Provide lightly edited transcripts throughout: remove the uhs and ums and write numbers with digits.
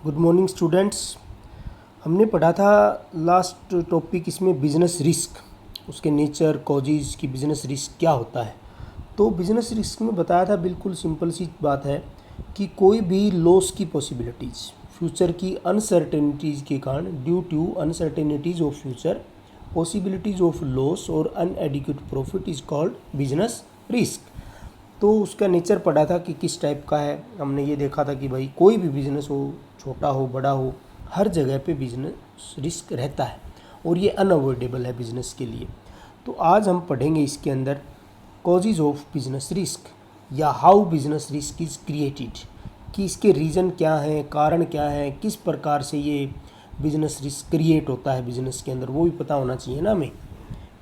Good morning students. हमने पढ़ा था लास्ट टॉपिक इसमें बिजनेस रिस्क, उसके नेचर, कॉजेज की बिजनेस रिस्क क्या होता है। तो बिजनेस रिस्क में बताया था, बिल्कुल सिंपल सी बात है कि कोई भी लॉस की पॉसिबिलिटीज़, फ्यूचर की अनसर्टेनिटीज़ के कारण, due to uncertainties of future, possibilities of loss और inadequate profit is called business risk. तो उसका नेचर पढ़ा था कि किस टाइप का है। हमने ये देखा था कि भाई कोई भी बिजनेस हो, छोटा हो बड़ा हो, हर जगह पे बिजनेस रिस्क रहता है और ये अनअवॉइडेबल है बिजनेस के लिए। तो आज हम पढ़ेंगे इसके अंदर कॉजेज ऑफ बिजनेस रिस्क या how business risk is created, कि इसके रीज़न क्या हैं, कारण क्या है, किस प्रकार से ये बिजनेस रिस्क क्रिएट होता है बिजनेस के अंदर, वो भी पता होना चाहिए ना हमें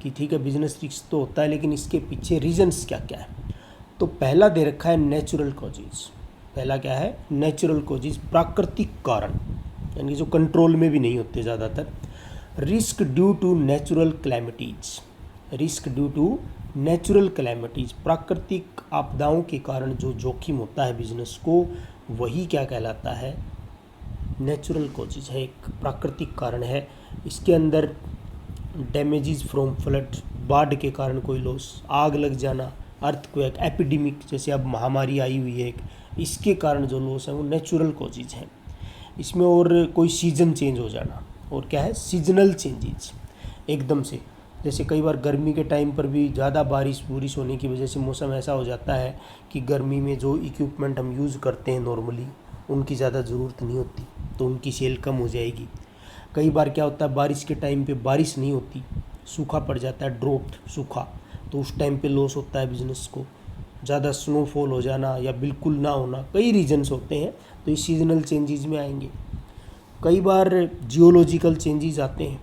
कि ठीक है बिजनेस रिस्क तो होता है लेकिन इसके पीछे रीजंस क्या क्या है। तो पहला दे रखा है नेचुरल कॉजेज। पहला क्या है? नेचुरल कॉजेज, प्राकृतिक कारण, यानी जो कंट्रोल में भी नहीं होते ज़्यादातर। Risk due to natural calamities, risk due to natural calamities, प्राकृतिक आपदाओं के कारण जो जोखिम होता है बिजनेस को, वही क्या कहलाता है? नेचुरल कॉजेज है, एक प्राकृतिक कारण है। इसके अंदर डैमेजेस फ्रॉम फ्लड, बाढ़ के कारण कोई लॉस, आग लग जाना, अर्थक्वेक, एपिडेमिक, जैसे अब महामारी आई हुई है एक, इसके कारण जो लॉस है वो नेचुरल कॉजेज हैं इसमें। और कोई सीजन चेंज हो जाना, और क्या है? सीजनल चेंजेस एकदम से, जैसे कई बार गर्मी के टाइम पर भी ज़्यादा बारिश होने की वजह से मौसम ऐसा हो जाता है कि गर्मी में जो इक्विपमेंट हम यूज़ करते हैं नॉर्मली, उनकी ज़्यादा ज़रूरत नहीं होती, तो उनकी सेल कम हो जाएगी। कई बार क्या होता है, बारिश के टाइम पे बारिश नहीं होती, सूखा पड़ जाता है, ड्रॉट, सूखा, तो उस टाइम पे लॉस होता है बिजनेस को। ज़्यादा स्नोफॉल हो जाना या बिल्कुल ना होना, कई रीजन्स होते हैं, तो इस सीजनल चेंजेस में आएंगे। कई बार जियोलॉजिकल चेंजेस आते हैं,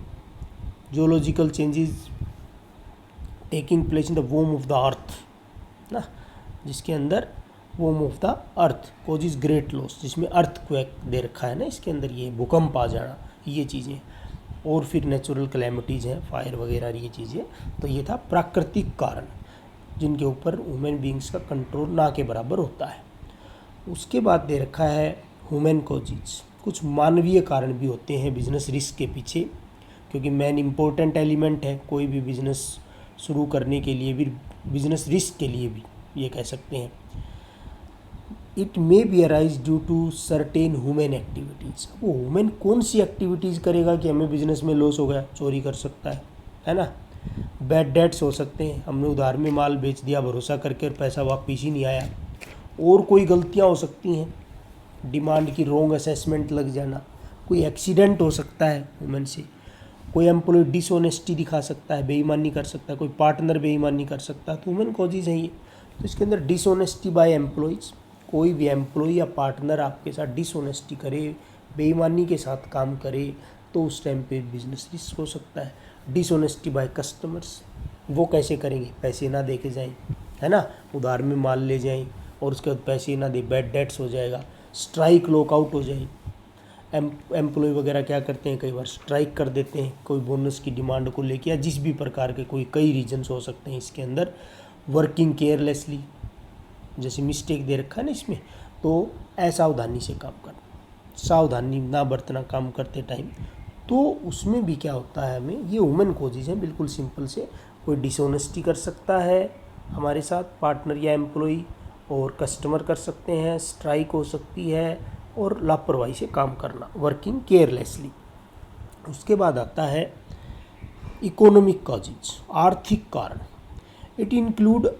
geological changes taking place in the warm of the earth ना, जिसके अंदर warm of the earth causes great loss, जिसमें अर्थक्वेक दे रखा है ना इसके अंदर, ये भूकंप आ जाना, ये चीज़ें। और फिर नेचुरल कैलेमिटीज़ हैं, फायर वगैरह, ये चीज़ें। तो ये था प्राकृतिक कारण जिनके ऊपर ह्यूमन बींग्स का कंट्रोल ना के बराबर होता है। उसके बाद दे रखा है ह्यूमन कॉजेज, कुछ मानवीय कारण भी होते हैं बिजनेस रिस्क के पीछे, क्योंकि मेन इम्पोर्टेंट एलिमेंट है कोई भी बिजनेस शुरू करने के लिए भी, बिजनेस रिस्क के लिए भी ये कह सकते हैं। It may be arise due to certain human activities. वो ह्यूमन कौन सी एक्टिविटीज़ करेगा कि हमें बिजनेस में लॉस हो गया? चोरी कर सकता है ना। बैड डेट्स हो सकते हैं, हमने उधार में माल बेच दिया भरोसा करके और पैसा वापस ही नहीं आया। और कोई गलतियां हो सकती हैं, डिमांड की रॉन्ग असेसमेंट लग जाना, कोई एक्सीडेंट हो सकता है ह्यूमन से, कोई एम्प्लॉय डिसऑनेस्टी दिखा सकता है, बेईमानी कर सकता है, कोई पार्टनर बेईमानी कर सकता है, तो ह्यूमन कॉजेज हैं ये। तो इसके अंदर डिसऑनेस्टी बाय एम्प्लॉयज़, कोई भी एम्प्लॉय या पार्टनर आपके साथ डिसऑनेस्टी करे, बेईमानी के साथ काम करे, तो उस टाइम पे बिजनेस रिस्क हो सकता है। डिसऑनेस्टी बाय कस्टमर्स, वो कैसे करेंगे? पैसे ना दे के जाएँ, है ना, उधार में माल ले जाएँ और उसके बाद पैसे ना दे, बैड डेट्स हो जाएगा, स्ट्राइक, लॉकआउट हो जाए। एम्प्लॉय वगैरह क्या करते हैं, कई बार स्ट्राइक कर देते हैं कोई बोनस की डिमांड को लेके, या जिस भी प्रकार के कोई कई रीजन्स हो सकते हैं इसके अंदर। वर्किंग केयरलेसली, जैसे मिस्टेक दे रखा है ना इसमें, तो असावधानी से काम करना, सावधानी ना बरतना काम करते टाइम, तो उसमें भी क्या होता है हमें, ये ह्यूमन कॉजेज हैं बिल्कुल सिंपल से। कोई डिसऑनेस्टी कर सकता है हमारे साथ, पार्टनर या एम्प्लॉय, और कस्टमर कर सकते हैं, स्ट्राइक हो सकती है, और लापरवाही से काम करना, वर्किंग केयरलेसली। उसके बाद आता है इकोनॉमिक कॉजेज, आर्थिक कारण। It include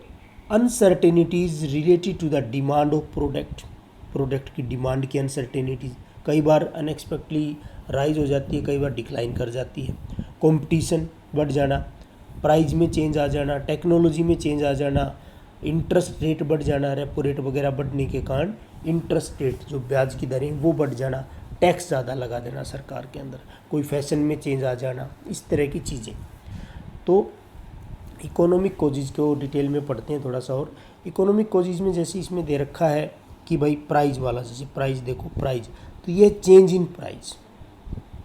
uncertainties related to the demand of product, product की डिमांड की अनसर्टेनिटीज़ कई बार अनएक्सपेक्टली राइज हो जाती है, कई बार डिक्लाइन कर जाती है। कंपटीशन बढ़ जाना, प्राइस में चेंज आ जाना, टेक्नोलॉजी में चेंज आ जाना, इंटरेस्ट रेट बढ़ जाना, रेपो रेट वगैरह बढ़ने के कारण इंटरेस्ट रेट, जो ब्याज की दरें, वो बढ़ जाना, टैक्स ज़्यादा लगा देना सरकार के अंदर, कोई फैशन में चेंज आ जाना, इस तरह की चीज़ें। तो इकोनॉमिक कॉजेज को डिटेल में पढ़ते हैं थोड़ा सा। और इकोनॉमिक कॉजेज में जैसे इसमें दे रखा है कि भाई प्राइस वाला, जैसे प्राइस देखो, प्राइस, तो ये चेंज इन प्राइस,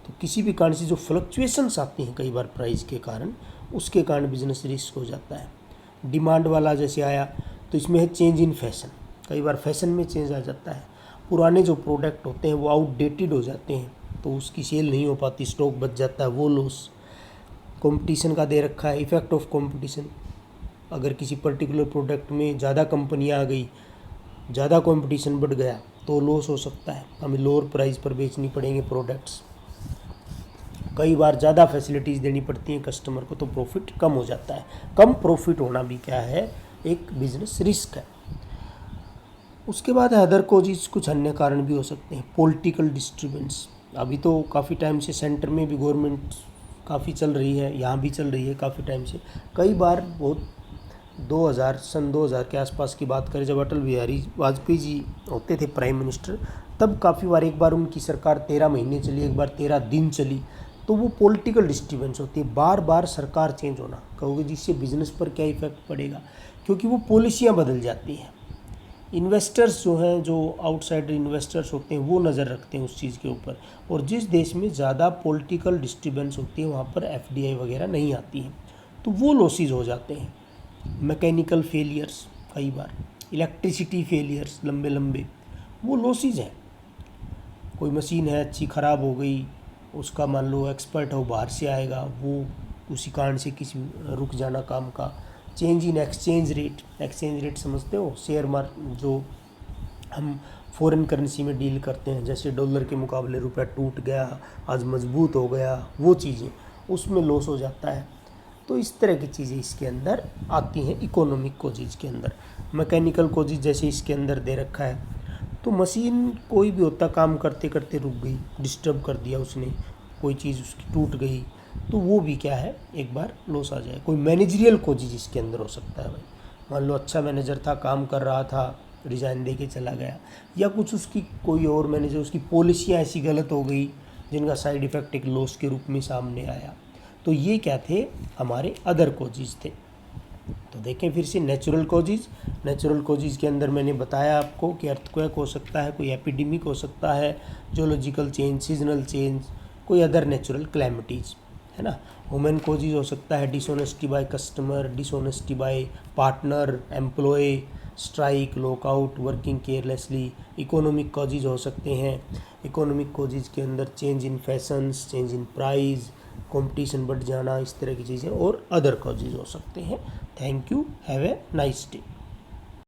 तो किसी भी कारण से जो फ्लक्चुएशंस आती हैं कई बार प्राइस के कारण, उसके कारण बिजनेस रिस्क हो जाता है। डिमांड वाला जैसे आया, तो इसमें है चेंज इन फैशन, कई बार फैशन में चेंज आ जाता है। पुराने जो प्रोडक्ट होते हैं वो आउटडेटेड हो जाते हैं, तो उसकी सेल नहीं हो पाती, स्टॉक बच जाता है, वो लॉस। कंपटीशन का दे रखा है, इफेक्ट ऑफ कंपटीशन, अगर किसी पर्टिकुलर प्रोडक्ट में ज़्यादा कंपनियां आ गई, ज़्यादा कंपटीशन बढ़ गया तो लॉस हो सकता है, हमें लोअर प्राइस पर बेचनी पड़ेंगे प्रोडक्ट्स। कई बार ज़्यादा फैसिलिटीज़ देनी पड़ती हैं कस्टमर को, तो प्रॉफिट कम हो जाता है। कम प्रॉफिट होना भी क्या है, एक बिजनेस रिस्क है। उसके बाद है अदर कॉजेज, कुछ अन्य कारण भी हो सकते हैं। पॉलिटिकल डिस्टर्बेंस, अभी तो काफ़ी टाइम से सेंटर में भी गवर्नमेंट काफ़ी चल रही है, यहाँ भी चल रही है काफ़ी टाइम से। कई बार बहुत 2000 के आसपास की बात करें, जब अटल बिहारी वाजपेयी जी होते थे प्राइम मिनिस्टर, तब काफ़ी बार, एक बार उनकी सरकार 13 महीने चली, एक बार 13 दिन चली, तो वो पॉलिटिकल डिस्टर्बेंस होती है। बार बार सरकार चेंज होना, कहोगे जिससे बिजनेस पर क्या इफेक्ट पड़ेगा, क्योंकि वो पॉलिसियाँ बदल जाती हैं। इन्वेस्टर्स जो हैं, जो आउटसाइड इन्वेस्टर्स होते हैं, वो नज़र रखते हैं उस चीज़ के ऊपर, और जिस देश में ज़्यादा पॉलिटिकल डिस्टर्बेंस होती है वहाँ पर एफडीआई वगैरह नहीं आती है, तो वो लॉसेज हो जाते हैं। मैकेनिकल फेलियर्स, कई बार इलेक्ट्रिसिटी फेलियर्स लंबे लंबे, वो लॉसेज हैं। कोई मशीन है अच्छी, ख़राब हो गई, उसका मान लो एक्सपर्ट हो बाहर से आएगा, वो उसी कारण से किसी रुक जाना काम का। चेंज इन एक्सचेंज रेट समझते हो, शेयर मार्केट जो हम फॉरेन करेंसी में डील करते हैं, जैसे डॉलर के मुकाबले रुपया टूट गया, आज मजबूत हो गया, वो चीज़ें, उसमें लॉस हो जाता है। तो इस तरह की चीज़ें इसके अंदर आती हैं इकोनॉमिक कोजेज के अंदर। मैकेनिकल कोजेज जैसे इसके अंदर दे रखा है, तो मशीन कोई भी होता, काम करते करते रुक गई, डिस्टर्ब कर दिया उसने, कोई चीज़ उसकी टूट गई, तो वो भी क्या है, एक बार लॉस आ जाए। कोई मैनेजरियल कोजेज इसके अंदर हो सकता है भाई, मान लो अच्छा मैनेजर था, काम कर रहा था, रिज़ाइन दे के चला गया, या कुछ उसकी कोई और मैनेजर, उसकी पॉलिसियाँ ऐसी गलत हो गई जिनका साइड इफ़ेक्ट एक लॉस के रूप में सामने आया। तो ये क्या थे, हमारे अदर कोजेज थे। तो देखें फिर से, नेचुरल कोजेज के अंदर मैंने बताया आपको कि अर्थक्वेक हो सकता है, कोई एपिडेमिक हो सकता है, जोलॉजिकल चेंज, सीजनल चेंज, कोई अदर नेचुरल क्लैमिटीज़, है ना। ह्यूमन कोजेज हो सकता है dishonesty by customer, dishonesty by partner, employ, strike, lockout, working carelessly. Economic causes हो सकते हैं, इकोनॉमिक कॉजेज के अंदर change in fashions, change in price, competition बढ़ जाना, इस तरह की चीज़ें, और अदर कॉजेज हो सकते हैं। Thank you, have a nice day.